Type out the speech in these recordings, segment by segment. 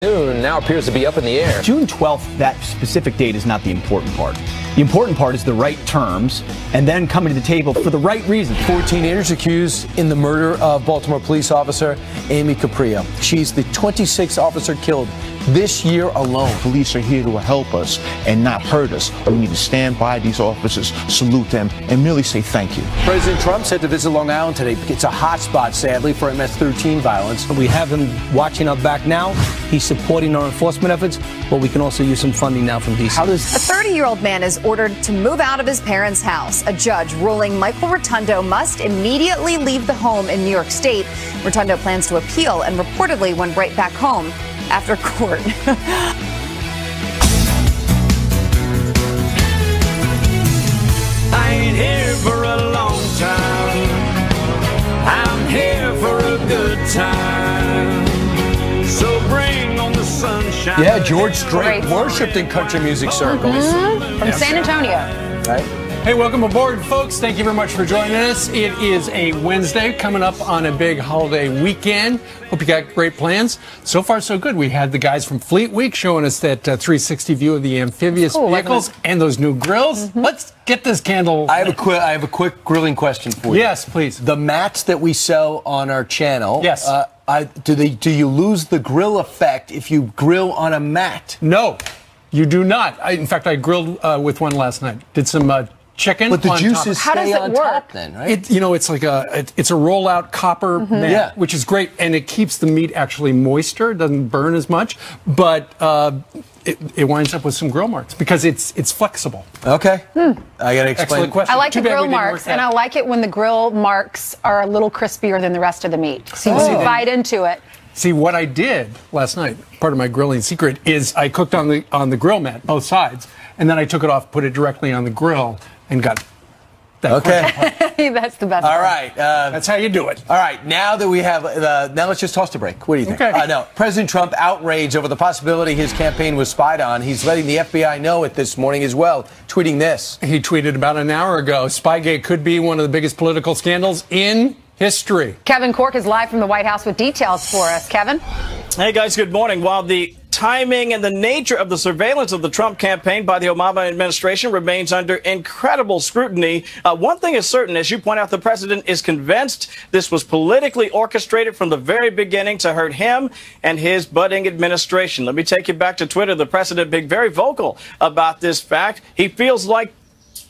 Now appears to be up in the air. June 12th, that specific date is not the important part. The important part is the right terms and then coming to the table for the right reasons. 4 teenagers accused in the murder of Baltimore police officer Amy Caprio. She's the 26th officer killed this year alone. Police are here to help us and not hurt us. We need to stand by these officers, salute them, and merely say thank you. President Trump said to visit Long Island today. It's a hot spot, sadly, for MS-13 violence. We have him watching our back now. He's supporting our enforcement efforts, but we can also use some funding now from D.C. A 30-year-old man is ordered to move out of his parents' house. A judge ruling Michael Rotundo must immediately leave the home in New York State. Rotundo plans to appeal and reportedly went right back home after court. I ain't here for a long time. I'm here for a good time. So bring on the sunshine. Yeah, George Strait worshipped in country music circles. From San Antonio. Right? Hey, welcome aboard, folks. Thank you very much for joining us. It is a Wednesday coming up on a big holiday weekend. Hope you got great plans. So far, so good. We had the guys from Fleet Week showing us that 360 view of the amphibious vehicles and those new grills. Let's get this candle. I have a quick grilling question for you. Yes, please. The mats that we sell on our channel. Yes. Do you lose the grill effect if you grill on a mat? No, you do not. In fact, I grilled with one last night. Did some chicken. But the on juices top. stay on top then, right? It's like it's a rollout copper mat, which is great, and it keeps the meat actually moister. It doesn't burn as much, but it winds up with some grill marks because it's flexible. Okay. I got to explain. Excellent question. I like Too the bad we grill didn't work marks, that. and I like it when the grill marks are a little crispier than the rest of the meat. So you can bite into it. See, what I did last night, part of my grilling secret, is I cooked on the grill mat, both sides, and then I took it off, put it directly on the grill, and got that. Okay. That's the best. All right. That's how you do it. All right. Now that we have, now let's just toss the break. What do you think? Okay. No. President Trump outraged over the possibility his campaign was spied on. He's letting the FBI know it this morning as well, tweeting this. He tweeted about an hour ago, Spygate could be one of the biggest political scandals in history. Kevin Corke is live from the White House with details for us. Kevin? Hey, guys, good morning. While the timing and the nature of the surveillance of the Trump campaign by the Obama administration remains under incredible scrutiny, one thing is certain. As you point out, the president is convinced this was politically orchestrated from the very beginning to hurt him and his budding administration. Let me take you back to Twitter. The president being very vocal about this fact. He feels like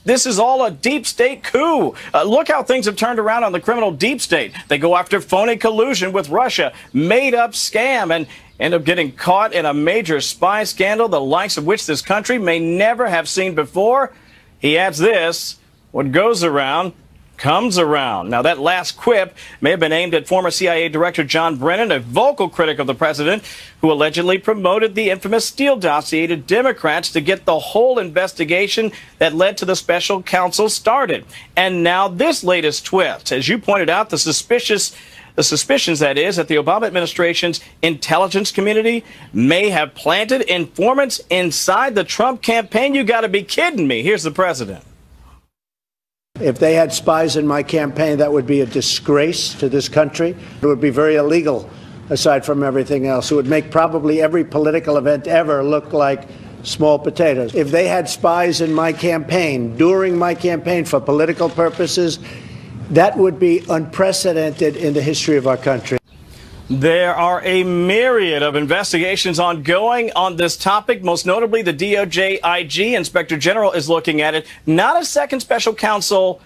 this is all a deep state coup. Look how things have turned around on the criminal deep state. They go after phony collusion with Russia, made up scam, and end up getting caught in a major spy scandal, the likes of which this country may never have seen before. He adds this: what goes around comes around. Now, that last quip may have been aimed at former CIA Director John Brennan, a vocal critic of the president, who allegedly promoted the infamous Steele dossier to Democrats to get the whole investigation that led to the special counsel started. And now this latest twist, as you pointed out, the suspicions, that is, that the Obama administration's intelligence community may have planted informants inside the Trump campaign. You got to be kidding me. Here's the president. If they had spies in my campaign, that would be a disgrace to this country. It would be very illegal, aside from everything else. It would make probably every political event ever look like small potatoes. If they had spies in my campaign, during my campaign for political purposes, that would be unprecedented in the history of our country. There are a myriad of investigations ongoing on this topic. Most notably, the DOJ IG Inspector General is looking at it. Not a second special counsel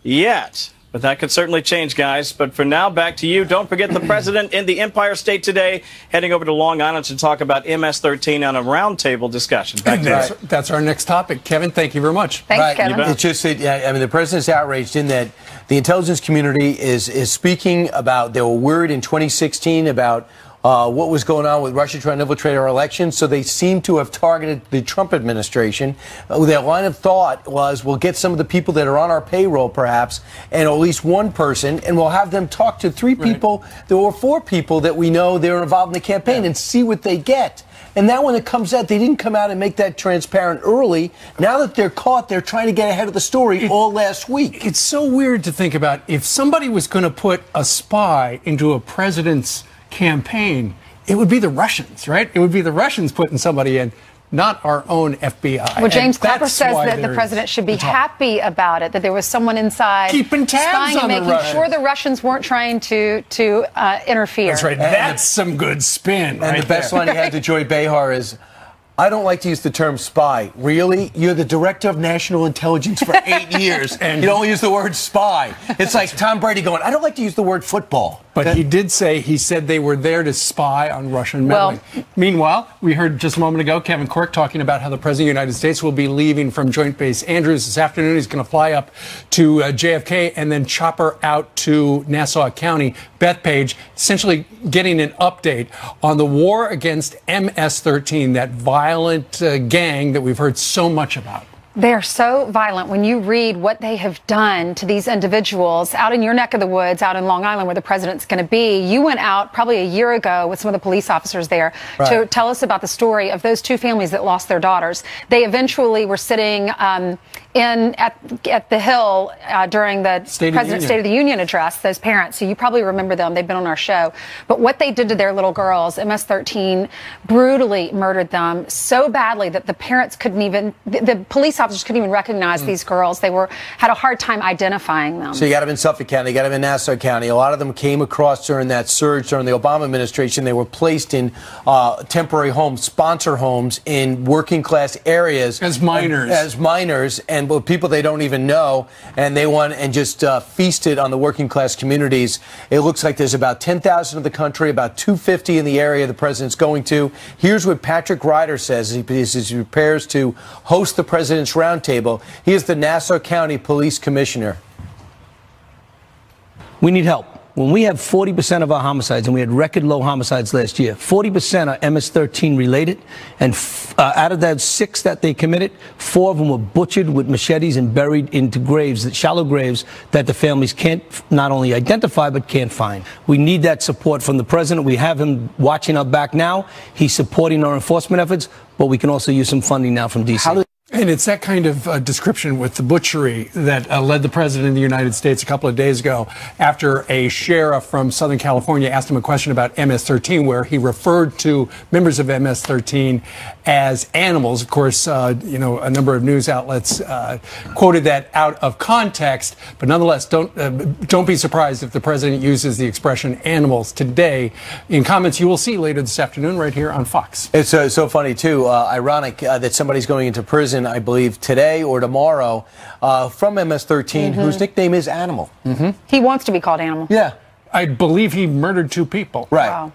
yet, but that could certainly change, guys. But for now, back to you. Don't forget the president in the Empire State today, heading over to Long Island to talk about MS-13 on a roundtable discussion. Back to That's our next topic. Kevin, thank you very much. Thanks, Kevin. It's just, the president's outraged in that the intelligence community is speaking about, they were worried in 2016 about what was going on with Russia trying to infiltrate our elections. So they seem to have targeted the Trump administration. Their line of thought was, we'll get some of the people that are on our payroll, perhaps, and at least one person, and we'll have them talk to 3 people. There were 4 people that we know they're involved in the campaign and see what they get. And now when it comes out, they didn't come out and make that transparent early. Now that they're caught, they're trying to get ahead of the story all last week. It's so weird to think about. If somebody was going to put a spy into a president's campaign, it would be the Russians, right? It would be the Russians putting somebody in, not our own FBI. Well, James And Clapper that's says why that the president should be happy about it, that there was someone inside keeping tabs spying on and the making Russians. sure the Russians weren't trying to interfere. That's right. That's some good spin. And the best line he had to Joy Behar is, I don't like to use the term spy. Really? You're the director of national intelligence for 8 years, and you don't use the word spy. It's like Tom Brady going, I don't like to use the word football. But he said they were there to spy on Russian meddling. Meanwhile, we heard just a moment ago Kevin Quirk talking about how the President of the United States will be leaving from Joint Base Andrews this afternoon. He's going to fly up to JFK and then chopper out to Nassau County. Bethpage essentially getting an update on the war against MS-13, that violent gang that we've heard so much about. They're so violent. When you read what they have done to these individuals out in your neck of the woods, out in Long Island where the president's going to be, you went out probably a year ago with some of the police officers there to tell us about the story of those two families that lost their daughters. They eventually were sitting at the Hill during the President's State of the Union address, those parents. So you probably remember them. They've been on our show. But what they did to their little girls, MS-13 brutally murdered them so badly that the parents couldn't even, the police officers couldn't even recognize these girls. They had a hard time identifying them. So you got them in Suffolk County, you got them in Nassau County. A lot of them came across during that surge during the Obama administration. They were placed in temporary homes, sponsor homes in working class areas. As minors. And people they don't even know. And they went and just feasted on the working class communities. It looks like there's about 10,000 in the country, about 250 in the area the president's going to. Here's what Patrick Ryder says as he prepares to host the president's roundtable. He is the Nassau County Police Commissioner. We need help. When we have 40% of our homicides, and we had record low homicides last year, 40% are MS-13 related, and out of that 6 that they committed, 4 of them were butchered with machetes and buried into graves, shallow graves that the families can't not only identify but can't find. We need that support from the president. We have him watching our back now. He's supporting our enforcement efforts, but we can also use some funding now from D.C. And it's that kind of description with the butchery that led the president of the United States a couple of days ago after a sheriff from Southern California asked him a question about MS-13, where he referred to members of MS-13 as animals. Of course, a number of news outlets quoted that out of context. But nonetheless, don't be surprised if the president uses the expression animals today in comments you will see later this afternoon right here on Fox. It's so funny, too. Ironic that somebody's going into prison, I believe, today or tomorrow from MS-13, whose nickname is Animal. He wants to be called Animal. Yeah. I believe he murdered 2 people. Right. Wow.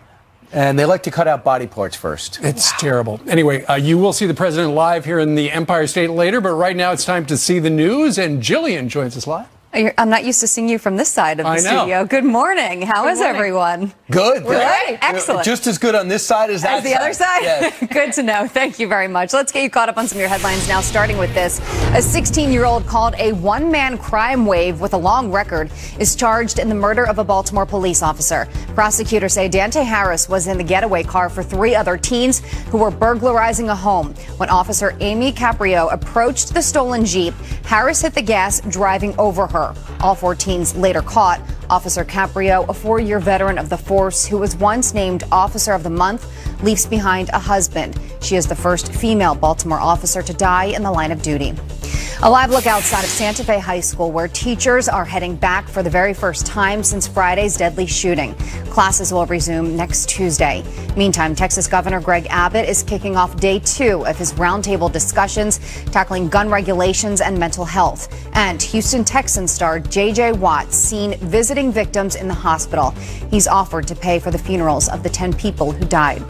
And they like to cut out body parts first. It's terrible. Anyway, you will see the president live here in the Empire State later, but right now it's time to see the news, and Jillian joins us live. I'm not used to seeing you from this side of the studio. Good morning. How is everyone? Good. Good. Excellent. Just as good on this side as that As the other side? Yes. Good to know. Thank you very much. Let's get you caught up on some of your headlines now, starting with this. A 16-year-old called a one-man crime wave with a long record is charged in the murder of a Baltimore police officer. Prosecutors say Dante Harris was in the getaway car for 3 other teens who were burglarizing a home. When Officer Amy Caprio approached the stolen Jeep, Harris hit the gas, driving over her. All 4 teens later caught. Officer Caprio, a 4-year veteran of the force who was once named Officer of the Month, leaves behind a husband. She is the first female Baltimore officer to die in the line of duty. A live look outside of Santa Fe High School, where teachers are heading back for the very first time since Friday's deadly shooting. Classes will resume next Tuesday. Meantime, Texas Governor Greg Abbott is kicking off day 2 of his roundtable discussions tackling gun regulations and mental health. And Houston Texans star J.J. Watt seen visiting victims in the hospital. He's offered to pay for the funerals of the 10 people who died.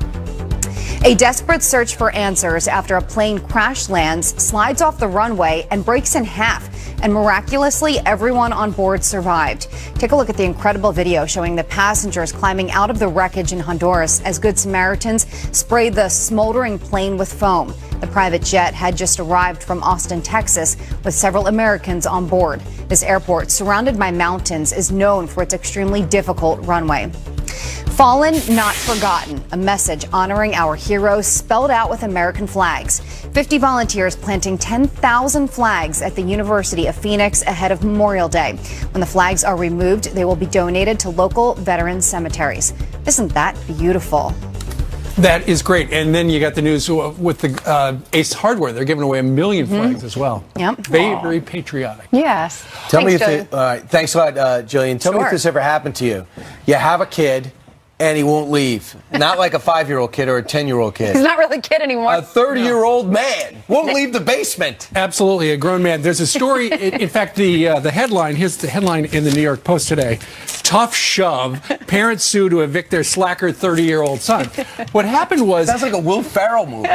A desperate search for answers after a plane crash lands, slides off the runway, and breaks in half. And miraculously, everyone on board survived. Take a look at the incredible video showing the passengers climbing out of the wreckage in Honduras as Good Samaritans sprayed the smoldering plane with foam. The private jet had just arrived from Austin, Texas, with several Americans on board. This airport, surrounded by mountains, is known for its extremely difficult runway. Fallen, not forgotten, a message honoring our heroes spelled out with American flags. 50 volunteers planting 10,000 flags at the University of Phoenix ahead of Memorial Day. When the flags are removed, they will be donated to local veteran cemeteries. Isn't that beautiful? That is great. And then you got the news with the Ace Hardware. They're giving away 1 million flags as well. Yep. Very patriotic. Yes. Tell me if Jillian. thanks a lot, Jillian. Tell me if this ever happened to you. You have a kid, and he won't leave. Not like a 5-year-old kid or a 10-year-old kid. He's not really a kid anymore. A 30-year-old man won't leave the basement. Absolutely, a grown man. There's a story. In fact, the headline. Here's the headline in the New York Post today. Tough shove. Parents sue to evict their slacker 30-year-old son. What happened was... Sounds like a Will Ferrell movie.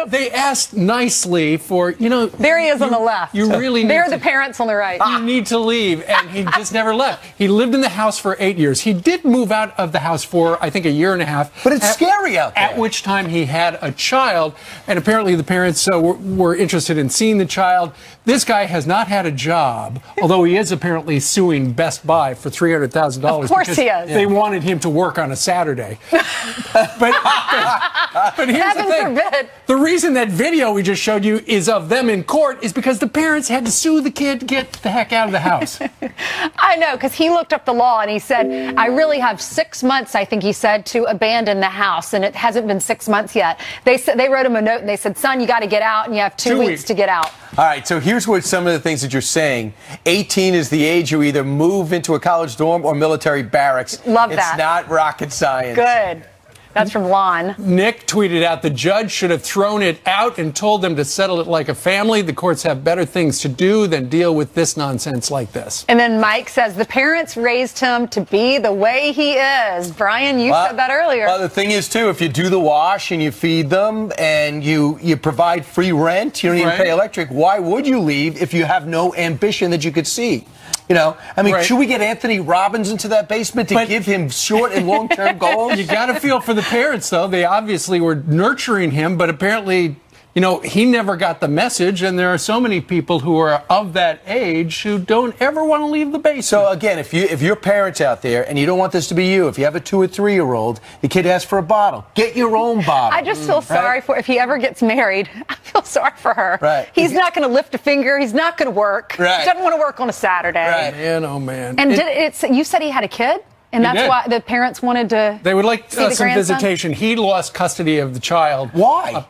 They asked nicely for, There he is on the left. You really need There are the parents on the right. You need to leave, and he just never left. He lived in the house for 8 years. He did move out of the house for, I think, a year and a half. But it's scary out there. At which time he had a child, and apparently the parents were interested in seeing the child. This guy has not had a job, although he is apparently suing Best Buy for $300,000. Of course he is. They wanted him to work on a Saturday. but here's Heaven the thing. forbid. The reason that video we just showed you is of them in court is because the parents had to sue the kid to get the heck out of the house. I know, because he looked up the law and he said, I really have 6 months, I think he said, to abandon the house, and it hasn't been 6 months yet. They wrote him a note and they said, son, you got to get out, and you have 2 weeks to get out. All right, so here's what some of the things that you're saying. 18 is the age you either move into a college dorm or military barracks. Love that. It's not rocket science. Good. That's from Lon. Nick tweeted out the judge should have thrown it out and told them to settle it like a family. The courts have better things to do than deal with this nonsense like this. And then Mike says the parents raised him to be the way he is. Brian, you said that earlier. Well, the thing is, too, if you do the wash and you feed them and you provide free rent, you don't even pay electric, why would you leave if you have no ambition that you could see? Should we get Anthony Robbins into that basement to give him short and long-term goals? You got to feel for the parents, though. They obviously were nurturing him, but apparently, he never got the message, and there are so many people who are of that age who don't ever want to leave the basement. So, again, if you're parents out there and you don't want this to be you, if you have a 2 or 3-year-old, the kid asks for a bottle. Get your own bottle. I just feel sorry for if he ever gets married. I feel sorry for her. Right. He's not going to lift a finger. He's not going to work. Right. He doesn't want to work on a Saturday. Right. Man, oh, man. And you said he had a kid? And that's why the parents wanted to They would like see the some grandson? visitation. He lost custody of the child. Why?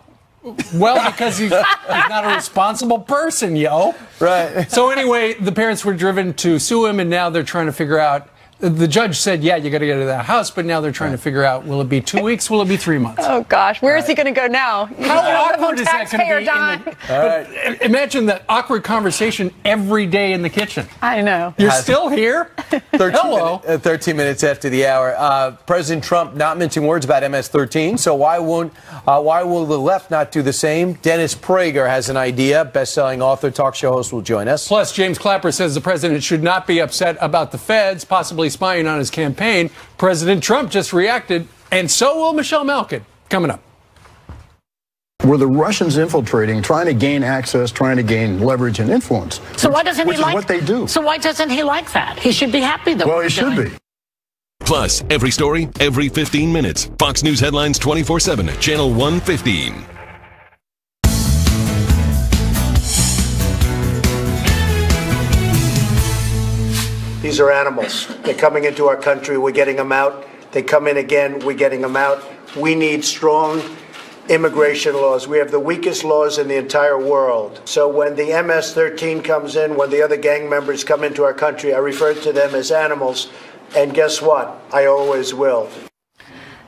Well, because he's not a responsible person, yo. Right. So anyway, the parents were driven to sue him, and now they're trying to figure out. The judge said, yeah, you got to get out of that house, but now they're trying to figure out, will it be 2 weeks, will it be 3 months? Oh, gosh. Where is he going to go now? How awkward is that going to be? Imagine that awkward conversation every day in the kitchen. I know. You're still here? 13 minutes after the hour. President Trump not mincing words about MS-13, so why will the left not do the same? Dennis Prager has an idea. Best-selling author, talk show host will join us. Plus, James Clapper says the president should not be upset about the feds possibly spying on his campaign. President Trump just reacted, and so will Michelle Malkin. Coming up. Were the Russians infiltrating, trying to gain access, trying to gain leverage and influence? So why doesn't which he like what they do? So why doesn't he like that? He should be happy that. Well, he should be. Plus, every story, every 15 minutes. Fox News headlines 24/7 at Channel 115. These are animals. They're coming into our country. We're getting them out. They come in again. We're getting them out. We need strong immigration laws. We have the weakest laws in the entire world. So when the MS-13 comes in, when the other gang members come into our country, I refer to them as animals. And guess what? I always will.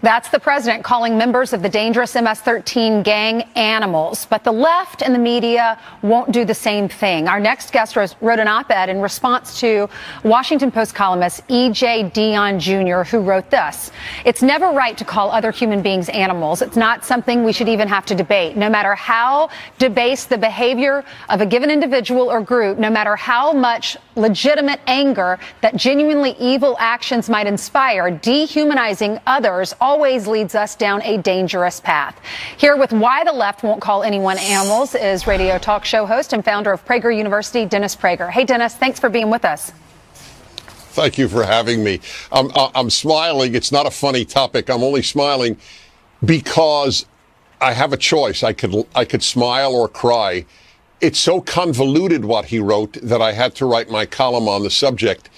That's the president calling members of the dangerous MS-13 gang animals. But the left and the media won't do the same thing. Our next guest wrote an op-ed in response to Washington Post columnist E.J. Dionne Jr., who wrote this. It's never right to call other human beings animals. It's not something we should even have to debate. No matter how debased the behavior of a given individual or group, no matter how much legitimate anger that genuinely evil actions might inspire, dehumanizing others always leads us down a dangerous path. Here with why the left won't call anyone animals is radio talk show host and founder of Prager University, Dennis Prager. Hey, Dennis, thanks for being with us. Thank you for having me. I'm smiling. It's not a funny topic. I'm only smiling because I have a choice. I could smile or cry. It's so convoluted what he wrote that I had to write my column on the subject.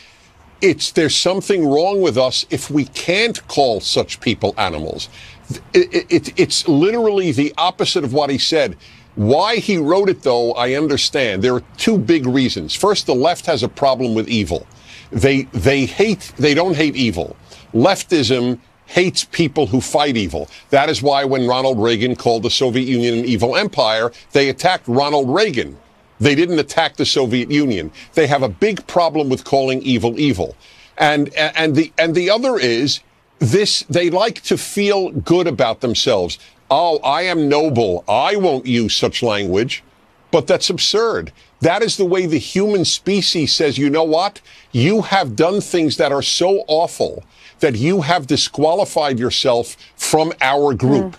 There's something wrong with us if we can't call such people animals. It's literally the opposite of what he said. Why he wrote it, though, I understand. There are two big reasons. First, the left has a problem with evil. They don't hate evil. Leftism hates people who fight evil. That is why when Ronald Reagan called the Soviet Union an evil empire, they attacked Ronald Reagan. They didn't attack the Soviet Union. They have a big problem with calling evil evil. And the other is this: they like to feel good about themselves. Oh, I am noble. I won't use such language. But that's absurd. That is the way the human species says, you know what? You have done things that are so awful that you have disqualified yourself from our group.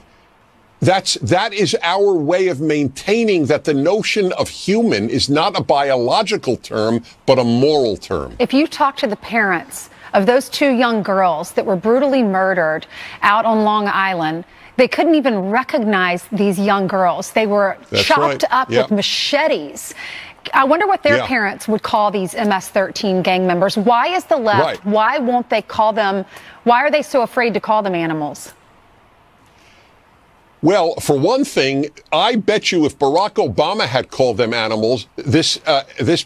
That is our way of maintaining that the notion of human is not a biological term, but a moral term. If you talk to the parents of those two young girls that were brutally murdered out on Long Island, they couldn't even recognize these young girls. They were chopped up with machetes. I wonder what their parents would call these MS-13 gang members. Why is the left, why won't they call them, why are they so afraid to call them animals? Well, for one thing, I bet you if Barack Obama had called them animals, this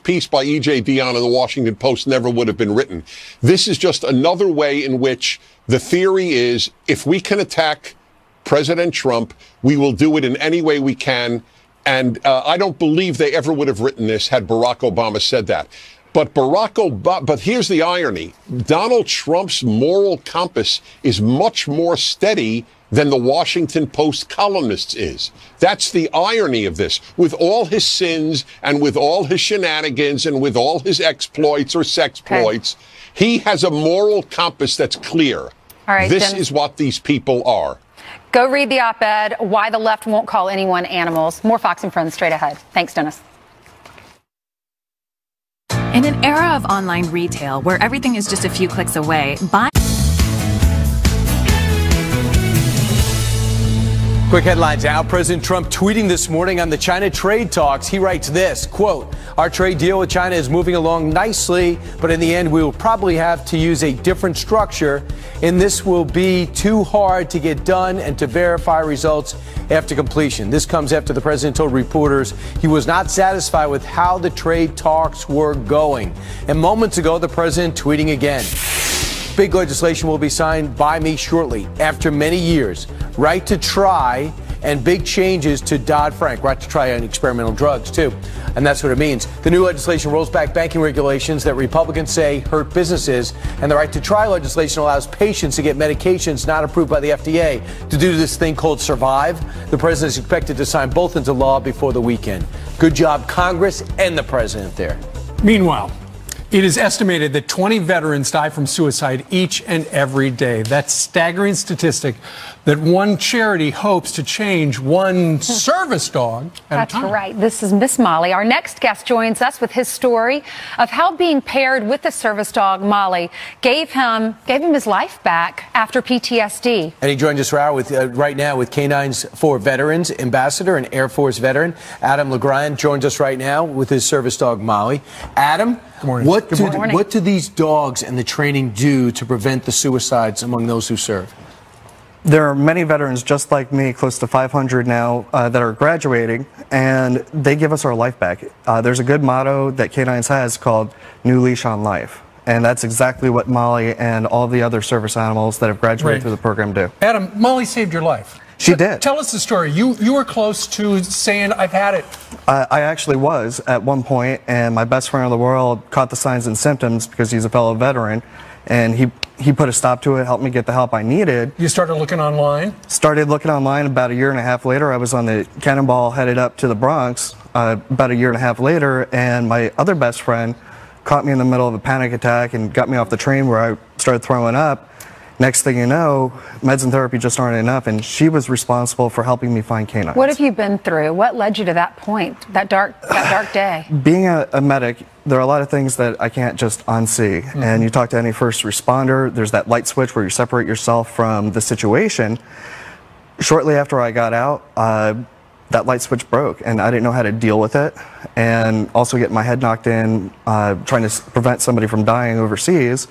piece by E.J. Dionne in the Washington Post never would have been written. This is just another way in which the theory is, if we can attack President Trump, we will do it in any way we can. And I don't believe they ever would have written this had Barack Obama said that. But but here's the irony. Donald Trump's moral compass is much more steady than the Washington Post columnist's is. That's the irony of this. With all his sins and with all his shenanigans and with all his exploits or sexploits, he has a moral compass that's clear. All right, this is what these people are. Go read the op-ed, Why the Left Won't Call Anyone Animals. More Fox and Friends straight ahead. Thanks, Dennis. In an era of online retail where everything is just a few clicks away, Quick headlines out. President Trump tweeting this morning on the China trade talks. He writes this, quote, "Our trade deal with China is moving along nicely, but in the end, we will probably have to use a different structure, and this will be too hard to get done and to verify results after completion." This comes after the president told reporters he was not satisfied with how the trade talks were going. And moments ago, the president tweeting again. Big legislation will be signed by me shortly. After many years, right to try and big changes to Dodd-Frank, right to try on experimental drugs, too. And that's what it means. The new legislation rolls back banking regulations that Republicans say hurt businesses. And the right to try legislation allows patients to get medications not approved by the FDA to do this thing called Survive. The president is expected to sign both into law before the weekend. Good job, Congress and the president there. Meanwhile, it is estimated that 20 veterans die from suicide each and every day. That staggering statistic that one charity hopes to change one service dog at a time. That's right. This is Miss Molly. Our next guest joins us with his story of how being paired with the service dog, Molly, gave him his life back after PTSD. And he joins us right now with Canines for Veterans ambassador and Air Force veteran Adam LeGrand joins us right now with his service dog, Molly. Adam, good morning. What do these dogs and the training do to prevent the suicides among those who serve? There are many veterans just like me, close to 500 now, that are graduating, and they give us our life back. There's a good motto that Canines has called New Leash on Life, and that's exactly what Molly and all the other service animals that have graduated through the program do. Adam, Molly saved your life. She did. Tell us the story. You were close to saying, I've had it. I actually was at one point, and my best friend in the world caught the signs and symptoms because he's a fellow veteran, and he put a stop to it, helped me get the help I needed. You started looking online? Started looking online. About a year and a half later, I was on the Cannonball headed up to the Bronx about a year and a half later, and my other best friend caught me in the middle of a panic attack and got me off the train where I started throwing up. Next thing you know, meds and therapy just aren't enough, and she was responsible for helping me find Canines. What have you been through? What led you to that point, that dark day? Being a medic, there are a lot of things that I can't just unsee. Mm-hmm. And you talk to any first responder, there's that light switch where you separate yourself from the situation. Shortly after I got out, that light switch broke, and I didn't know how to deal with it. And also getting my head knocked in, trying to prevent somebody from dying overseas.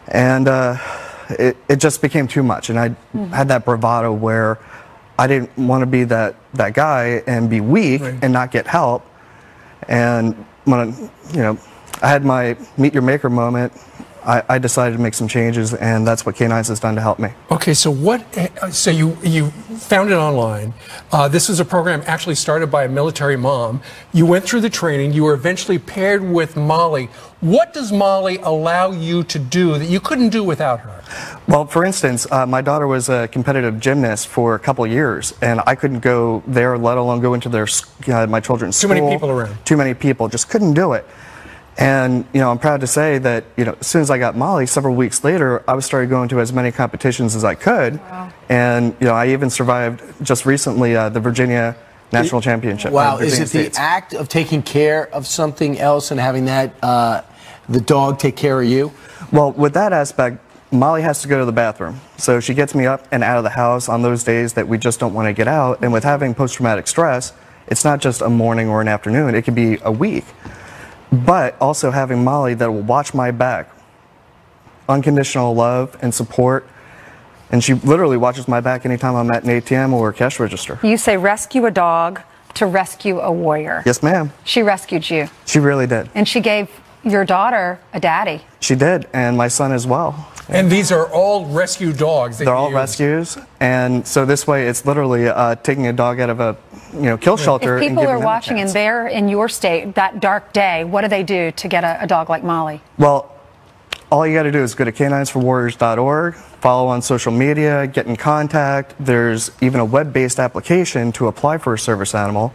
And it just became too much. And I had that bravado where I didn't want to be that guy and be weak and not get help. And when I had my meet your maker moment, I decided to make some changes, and that's what K9s has done to help me. Okay, so so you found it online. This is a program actually started by a military mom. You went through the training. You were eventually paired with Molly. What does Molly allow you to do that you couldn't do without her? Well, for instance, my daughter was a competitive gymnast for a couple of years, and I couldn't go there, let alone go into my children's school. Too many people around. Too many people. Just couldn't do it. And, I'm proud to say that, as soon as I got Molly, several weeks later, I started going to as many competitions as I could. Wow. And, I even survived just recently the Virginia National Championship. Wow. Is it the act of taking care of something else and having that, the dog take care of you? Well, with that aspect, Molly has to go to the bathroom. So she gets me up and out of the house on those days that we just don't want to get out. And with having post-traumatic stress, it's not just a morning or an afternoon. It could be a week. But also having Molly that will watch my back, unconditional love and support, and she literally watches my back anytime I'm at an ATM or a cash register. You say rescue a dog to rescue a warrior. Yes, ma'am. She rescued you. She really did. And she gave your daughter a daddy. She did, and my son as well. And these are all rescue dogs. They're all rescues, and so this way it's literally taking a dog out of a kill shelter. If people are watching and they're in your state that dark day, what do they do to get a dog like Molly? Well, all you got to do is go to k9sforwarriors.org, follow on social media, get in contact. There's even a web-based application to apply for a service animal,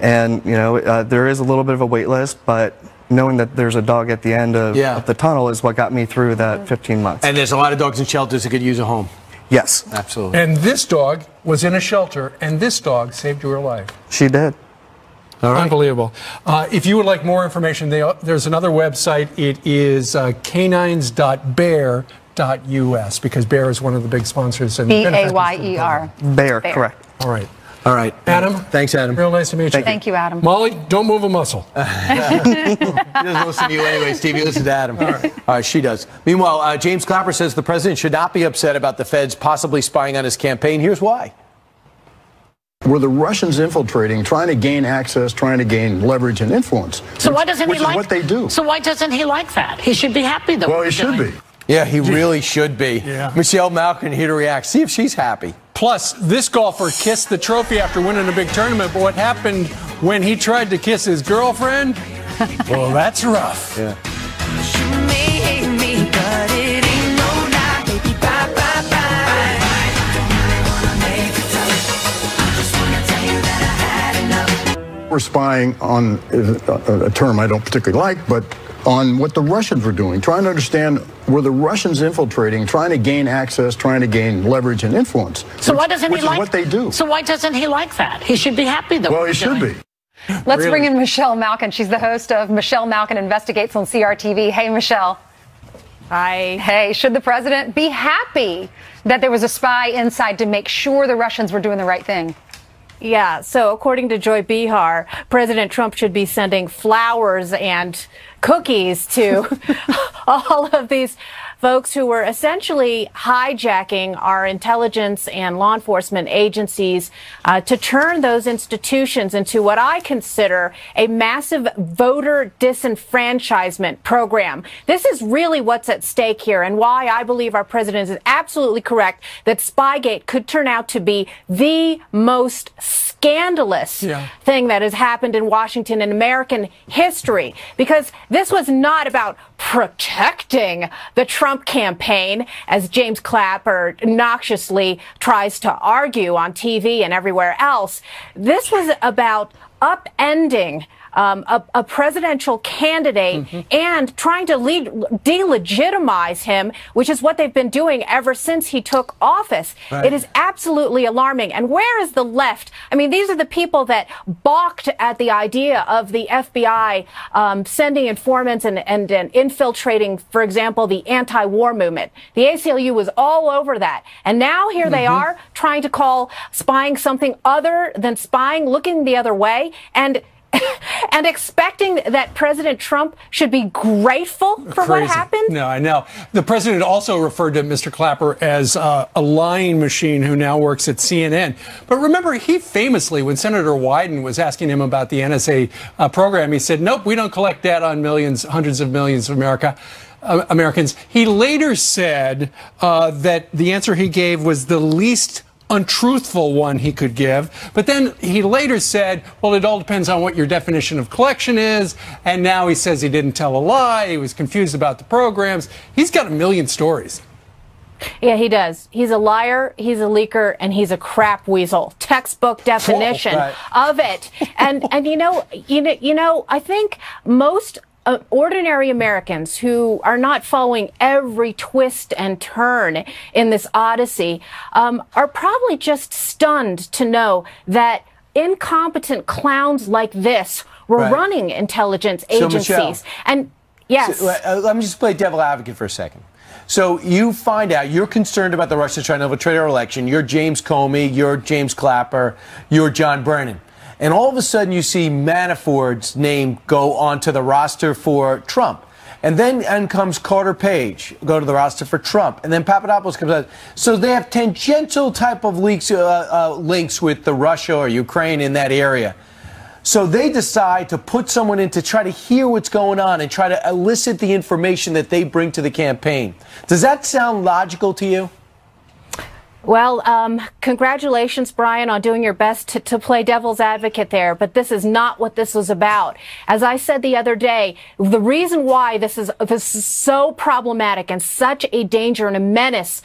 and there is a little bit of a wait list, but knowing that there's a dog at the end of the tunnel is what got me through that 15 months. And there's a lot of dogs in shelters that could use a home. Yes. Absolutely. And this dog was in a shelter, and this dog saved your life. She did. All right. Unbelievable. If you would like more information, there's another website. It is canines.bayer.us, because Bayer is one of the big sponsors. And B-A-Y-E-R. Bayer, correct. All right. All right. Adam. Thanks, Adam. Real nice to meet you. Thank you, Adam. Molly, don't move a muscle. He doesn't listen to you anyway, Steve. You listen to Adam. All right, she does. Meanwhile, James Clapper says the president should not be upset about the feds possibly spying on his campaign. Here's why. Were the Russians infiltrating, trying to gain access, trying to gain leverage and influence? So why doesn't he like what they do? So why doesn't he like that? He should be happy though. Well, he should be. Yeah, he really should be. Yeah. Michelle Malkin here to react. See if she's happy. Plus, this golfer kissed the trophy after winning a big tournament, but what happened when he tried to kiss his girlfriend? Well, that's rough. Yeah. We're spying on a term I don't particularly like, but on what the Russians were doing, trying to understand, were the Russians infiltrating, trying to gain access, trying to gain leverage and influence? So why doesn't which he like is what they do? So why doesn't he like that? He should be happy though. Well, he should be. Let's bring in Michelle Malkin. She's the host of Michelle Malkin Investigates on CRTV. Hey, Michelle. Hi. Hey, should the president be happy that there was a spy inside to make sure the Russians were doing the right thing? Yeah, so according to Joy Behar, President Trump should be sending flowers and cookies to all of these folks who were essentially hijacking our intelligence and law enforcement agencies to turn those institutions into what I consider a massive voter disenfranchisement program. This is really what's at stake here, and why I believe our president is absolutely correct that Spygate could turn out to be the most scandalous thing that has happened in Washington in American history, because this was not about protecting the Trump campaign, as James Clapper noxiously tries to argue on TV and everywhere else. This was about upending a presidential candidate and trying to delegitimize him, which is what they've been doing ever since he took office. Right. It is absolutely alarming. And where is the left? I mean, these are the people that balked at the idea of the FBI sending informants and infiltrating, for example, the anti-war movement. The ACLU was all over that. And now here they are trying to call spying something other than spying, looking the other way. And and expecting that President Trump should be grateful for what happened? No, I know. The president also referred to Mr. Clapper as a lying machine who now works at CNN. But remember, he famously, when Senator Wyden was asking him about the NSA program, he said, nope, we don't collect data on millions, hundreds of millions of Americans. He later said that the answer he gave was the least untruthful one he could give. But then he later said, well, it all depends on what your definition of collection is. And now he says he didn't tell a lie. He was confused about the programs. He's got a million stories. Yeah, he does. He's a liar, he's a leaker, and he's a crap weasel. Textbook definition of it. And you know, I think most ordinary Americans who are not following every twist and turn in this odyssey are probably just stunned to know that incompetent clowns like this were running intelligence agencies. So, Michelle, and yes. So, let me just play devil advocate for a second. So you find out you're concerned about the Russia-China infiltrator election. You're James Comey, you're James Clapper, you're John Brennan. And all of a sudden you see Manafort's name go onto the roster for Trump. And then comes Carter Page, go to the roster for Trump. And then Papadopoulos comes out. So they have tangential type of links with the Russia or Ukraine in that area. So they decide to put someone in to try to hear what's going on and try to elicit the information that they bring to the campaign. Does that sound logical to you? Well, congratulations, Brian, on doing your best to play devil's advocate there. But this is not what this was about. As I said the other day, the reason why this is so problematic and such a danger and a menace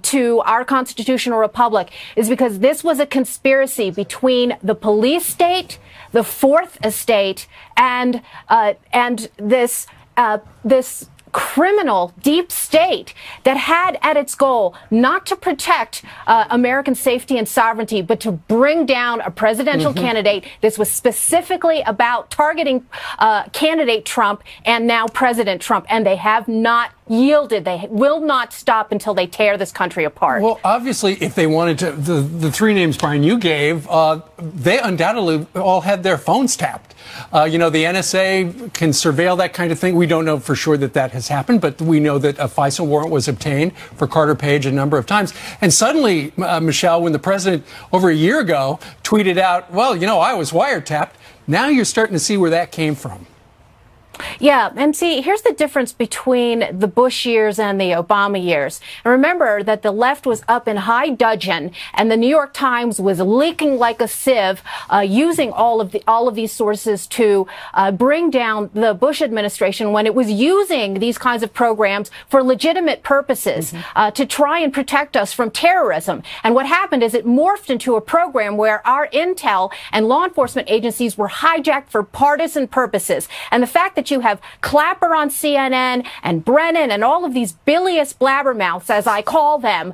to our constitutional republic is because this was a conspiracy between the police state, the Fourth Estate, and this criminal deep state that had at its goal not to protect American safety and sovereignty, but to bring down a presidential candidate. This was specifically about targeting candidate Trump and now President Trump, and they have not yielded. They will not stop until they tear this country apart. Well, obviously, if they wanted to, the three names, Brian, you gave, they undoubtedly all had their phones tapped. You know, the NSA can surveil that kind of thing. We don't know for sure that that has happened, but we know that a FISA warrant was obtained for Carter Page a number of times. And suddenly, Michelle, when the president over a year ago tweeted out, well, you know, I was wiretapped, now you're starting to see where that came from. Yeah, and see, here's the difference between the Bush years and the Obama years. And remember that the left was up in high dudgeon, and the New York Times was leaking like a sieve, using all of these sources to bring down the Bush administration when it was using these kinds of programs for legitimate purposes to try and protect us from terrorism. And what happened is it morphed into a program where our intel and law enforcement agencies were hijacked for partisan purposes. And the fact that you have Clapper on CNN and Brennan and all of these bilious blabbermouths, as I call them,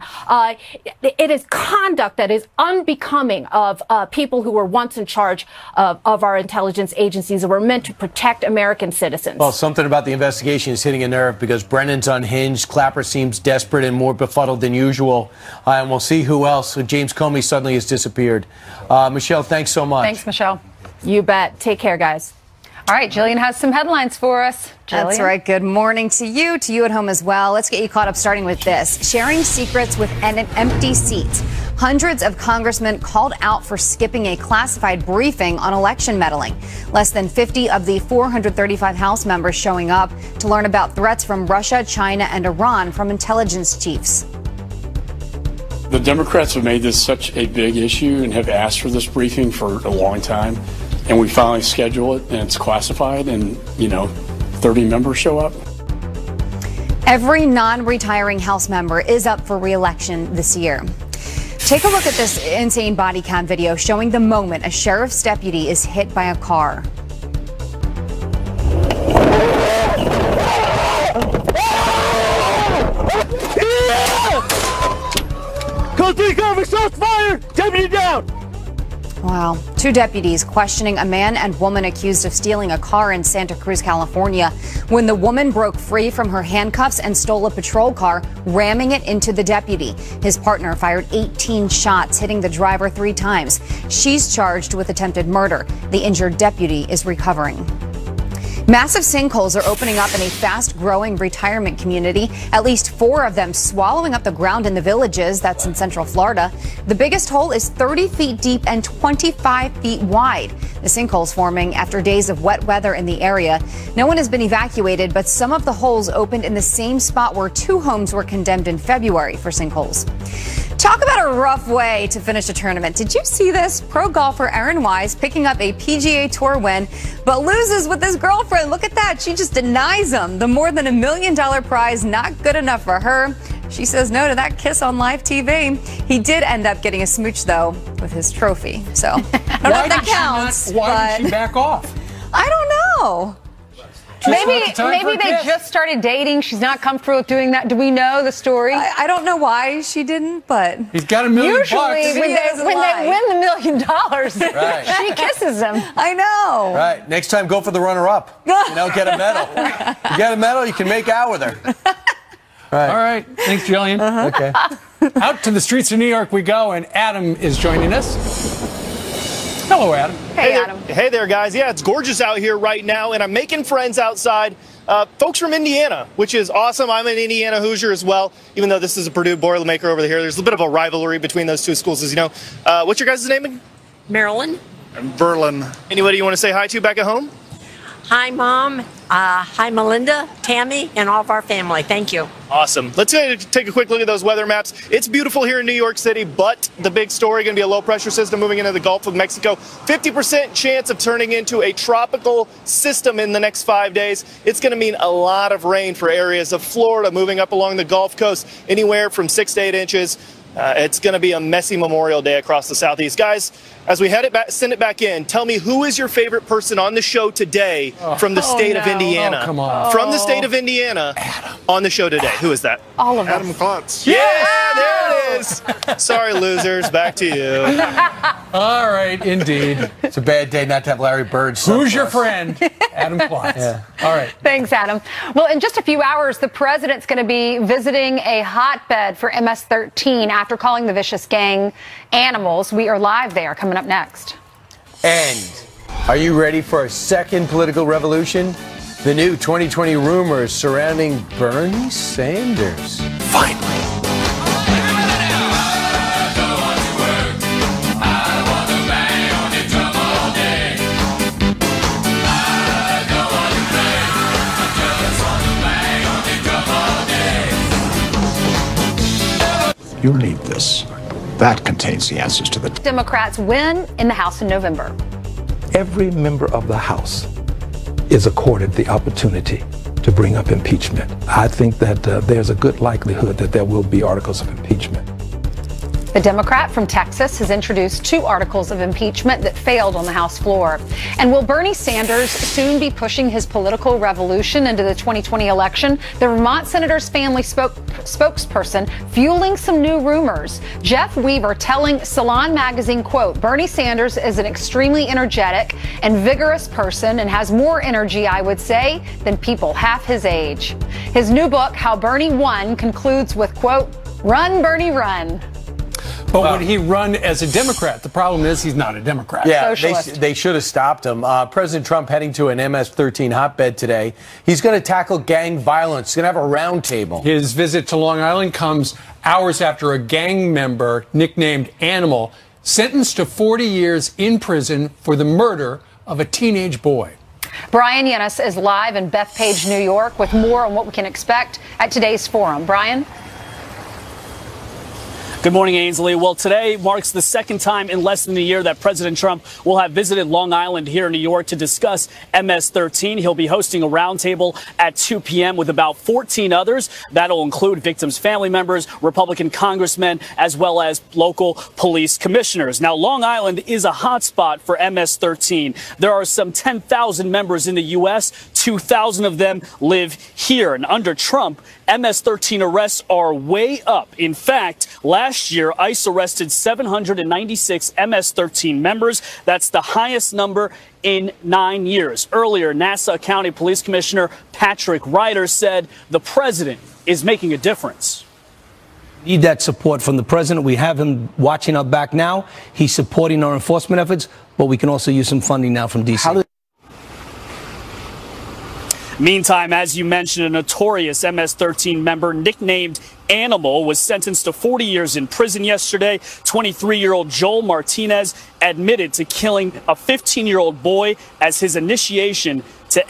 it is conduct that is unbecoming of people who were once in charge of our intelligence agencies that were meant to protect American citizens. Well, something about the investigation is hitting a nerve because Brennan's unhinged. Clapper seems desperate and more befuddled than usual. And we'll see who else. James Comey suddenly has disappeared. Michelle, thanks so much. Thanks, Michelle. You bet. Take care, guys. All right, Jillian has some headlines for us. Jillian? That's right. Good morning to you at home as well. Let's get you caught up, starting with this. Sharing secrets with an empty seat. Hundreds of congressmen called out for skipping a classified briefing on election meddling. Less than 50 of the 435 House members showing up to learn about threats from Russia, China, and Iran from intelligence chiefs. The Democrats have made this such a big issue and have asked for this briefing for a long time. And we finally schedule it, and it's classified, and, 30 members show up. Every non-retiring House member is up for re-election this year. Take a look at this insane body cam video showing the moment a sheriff's deputy is hit by a car. Code 3 cover, shots fired! Deputy down! Wow. 2 deputies questioning a man and woman accused of stealing a car in Santa Cruz, California, when the woman broke free from her handcuffs and stole a patrol car, ramming it into the deputy. His partner fired 18 shots, hitting the driver 3 times. She's charged with attempted murder. The injured deputy is recovering. Massive sinkholes are opening up in a fast-growing retirement community, at least 4 of them swallowing up the ground in the Villages. That's in Central Florida. The biggest hole is 30 feet deep and 25 feet wide. The sinkholes forming after days of wet weather in the area. No one has been evacuated, but some of the holes opened in the same spot where 2 homes were condemned in February for sinkholes. Talk about a rough way to finish a tournament. Did you see this? Pro golfer Aaron Wise picking up a PGA Tour win, but loses with his girlfriend. Look at that. She just denies him. The more than $1 million prize, not good enough for her. She says no to that kiss on live TV. He did end up getting a smooch, though, with his trophy. So I don't know if that counts. Why did she back off? I don't know. Maybe they just started dating. She's not comfortable with doing that. Do we know the story? I don't know why she didn't, but he's got $1 million. Usually, when they win the $1 million, Right. she kisses him. I know. Right. Next time, go for the runner-up. Get a medal. You get a medal, you can make out with her. Right. All right. Thanks, Jillian. Okay. Out to the streets of New York we go, and Adam is joining us. Hello, Adam. Hey, Adam. Hey there, guys. Yeah, it's gorgeous out here right now, and I'm making friends outside. Folks from Indiana, which is awesome. I'm an Indiana Hoosier as well, even though this is a Purdue Boilermaker over here. There's a bit of a rivalry between those 2 schools, as you know. What's your guys' name again? Marilyn. Berlin. Anybody you want to say hi to back at home? Hi, Mom. Hi, Melinda, Tammy, and all of our family. Thank you. Awesome. Let's take a quick look at those weather maps. It's beautiful here in New York City, but the big story going to be a low-pressure system moving into the Gulf of Mexico. 50% chance of turning into a tropical system in the next 5 days. It's going to mean a lot of rain for areas of Florida moving up along the Gulf Coast, anywhere from 6 to 8 inches. It's going to be a messy Memorial Day across the Southeast. Guys, as we send it back in, tell me, who is your favorite person on the show today from the state of Indiana? Oh, come on. From the state of Indiana on the show today. Who is that? All of Adam Klotz. Yeah, there it is. Sorry, losers. Back to you. All right, indeed. It's a bad day not to have Larry Bird. Who's your friend? Adam Klotz. Yeah. All right. Thanks, Adam. Well, in just a few hours, the president's going to be visiting a hotbed for MS-13 after calling the vicious gang animals. We are live there, coming up next. And are you ready for a second political revolution? The new 2020 rumors surrounding Bernie Sanders. Finally. You'll need this. That contains the answers to the... Democrats win in the House in November. Every member of the House is accorded the opportunity to bring up impeachment. I think that there's a good likelihood that there will be articles of impeachment. The Democrat from Texas has introduced 2 articles of impeachment that failed on the House floor. And will Bernie Sanders soon be pushing his political revolution into the 2020 election? The Vermont senator's family spokesperson fueling some new rumors. Jeff Weaver telling Salon magazine, quote, Bernie Sanders is an extremely energetic and vigorous person and has more energy, I would say, than people half his age. His new book, How Bernie Won, concludes with, quote, Run, Bernie, run. But would he run as a Democrat? The problem is he's not a Democrat. Yeah, they should have stopped him. President Trump heading to an MS-13 hotbed today. He's going to tackle gang violence. He's going to have a roundtable. His visit to Long Island comes hours after a gang member nicknamed Animal sentenced to 40 years in prison for the murder of a teenage boy. Brian Yennis is live in Bethpage, New York, with more on what we can expect at today's forum. Brian? Good morning, Ainsley. Well, today marks the second time in less than a year that President Trump will have visited Long Island here in New York to discuss MS-13. He'll be hosting a roundtable at 2 p.m. with about 14 others. That'll include victims' family members, Republican congressmen, as well as local police commissioners. Now, Long Island is a hotspot for MS-13. There are some 10,000 members in the U.S., 2,000 of them live here. And under Trump, MS-13 arrests are way up. In fact, last year, ICE arrested 796 MS-13 members. That's the highest number in 9 years. Earlier, Nassau County Police Commissioner Patrick Ryder said the president is making a difference. Need that support from the president. We have him watching our back now. He's supporting our enforcement efforts, but we can also use some funding now from D.C. Meantime, as you mentioned, a notorious MS-13 member nicknamed Animal was sentenced to 40 years in prison yesterday. 23-year-old Joel Martinez admitted to killing a 15-year-old boy as his initiation to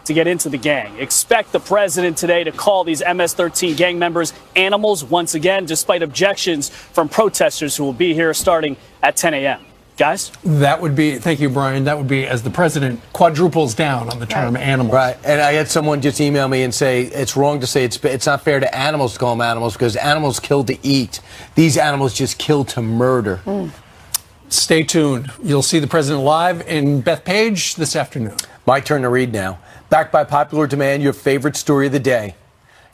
get into the gang. Expect the president today to call these MS-13 gang members animals once again, despite objections from protesters who will be here starting at 10 a.m. Guys? That would be, thank you, Brian, that would be as the president quadruples down on the term animal. Right. And I had someone just email me and say it's wrong to say it's not fair to animals to call them animals because animals kill to eat. These animals just kill to murder. Stay tuned. You'll see the president live in Bethpage this afternoon. My turn to read now. Backed by popular demand, your favorite story of the day.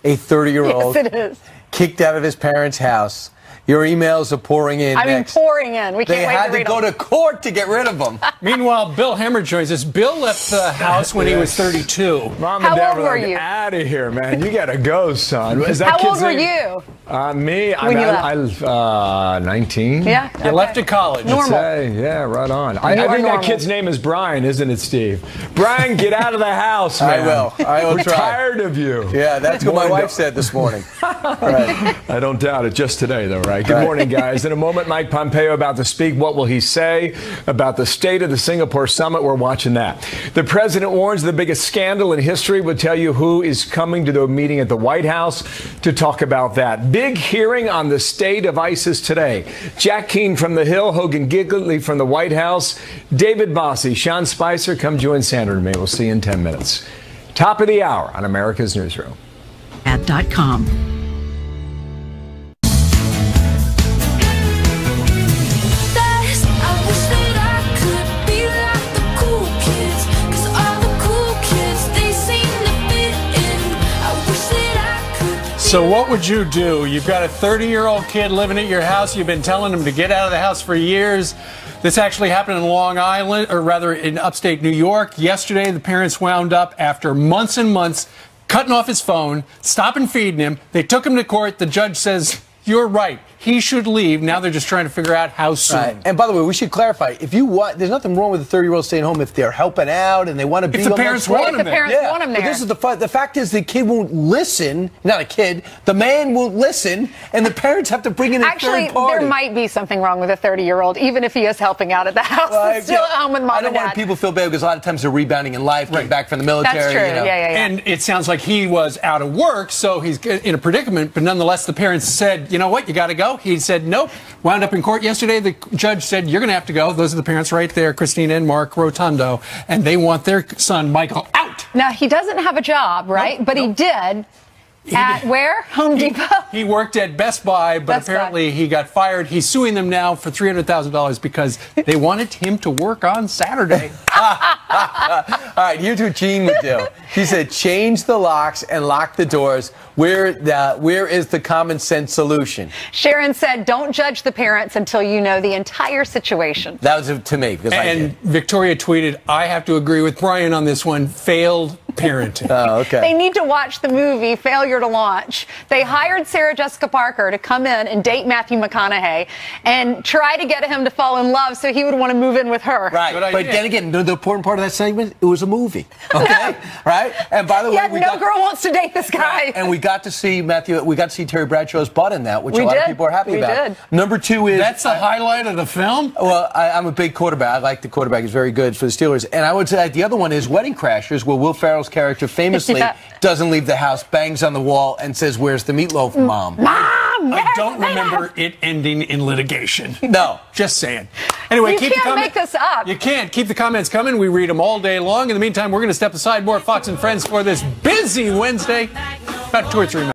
A 30-year-old Yes, it is. kicked out of his parents' house. Your emails are pouring in. Pouring in. We can't They wait had to to read go them. to court to get rid of them. Meanwhile, Bill Hemmer joins us. Bill left the house when he was 32. Mom How and Dad old were were like, you? out of here, man. You gotta go, son. Is that How kid's old were name? you? Me? When you I 19. Yeah. You left at college. Normal. Yeah, right on. I are think normal. that kid's name is Brian, isn't it, Steve? Brian, get out of the house, man. I will We're try. tired of you. Yeah, that's what my wife said this morning. Right. I don't doubt it. Just today, though, right? Good morning, guys. In a moment, Mike Pompeo about to speak. What will he say about the state of the Singapore summit? We're watching that. The president warns the biggest scandal in history. We'll tell you who is coming to the meeting at the White House to talk about that. Big hearing on the state of ISIS today. Jack Keane from the Hill, Hogan Gidley from the White House, David Bossie, Sean Spicer. Come join Sandra and me. We'll see you in 10 minutes. Top of the hour on America's Newsroom. .com. So what would you do? You've got a 30-year-old kid living at your house. You've been telling him to get out of the house for years. This actually happened in Long Island, or rather in upstate New York. Yesterday, the parents wound up, after months and months, cutting off his phone, stopping feeding him. They took him to court. The judge says, you're right. He should leave. Now they're just trying to figure out how soon. Right. And by the way, we should clarify, if you want, there's nothing wrong with a 30-year-old staying home if they're helping out and they want to be If the parents want him there. But this is the fact is the kid won't listen. Not a kid. The man won't listen, and the parents have to bring in a Actually, third party. there might be something wrong with a 30-year-old, even if he is helping out at the house. He's still at home with mom I don't and dad. want people to feel bad because a lot of times they're rebounding in life, getting back from the military. That's true. You know. Yeah. And it sounds like he was out of work, so he's in a predicament. But nonetheless, the parents said, you know what, you got to go. He said, nope. Wound up in court yesterday. The judge said, you're going to have to go. Those are the parents right there, Christina and Mark Rotundo. And they want their son, Michael, out. Now, he doesn't have a job, right? Nope, but he did. At where? Home Depot? He worked at Best Buy, but apparently he got fired. He's suing them now for $300,000 because they wanted him to work on Saturday. All right, here's what Jean would do. She said, change the locks and lock the doors. Where is the common sense solution? Sharon said, don't judge the parents until you know the entire situation. That was to me. Because and Victoria tweeted, I have to agree with Brian on this one. Failed parenting. Oh, okay. They need to watch the movie Failure to Launch. They hired Sarah Jessica Parker to come in and date Matthew McConaughey and try to get him to fall in love so he would want to move in with her. Right. But then again, the important part of that segment, it was a movie. Okay? Right? And by the way, no girl wants to date this guy. Right. And we got to see Terry Bradshaw's butt in that, which a lot of people are happy about. Did. Number two is... That's the highlight of the film? Well, I'm a big quarterback. I like the quarterback. He's very good for the Steelers. And I would say the other one is Wedding Crashers, where Will Ferrell's character famously doesn't leave the house, bangs on the wall, and says, where's the meatloaf, Mom? I don't remember it ending in litigation. No. Just saying. Anyway, you keep can't make this up. You can't. Keep the comments coming. We read them all day long. In the meantime, we're going to step aside. More Fox and Friends for this busy Wednesday. About 2 or 3 minutes.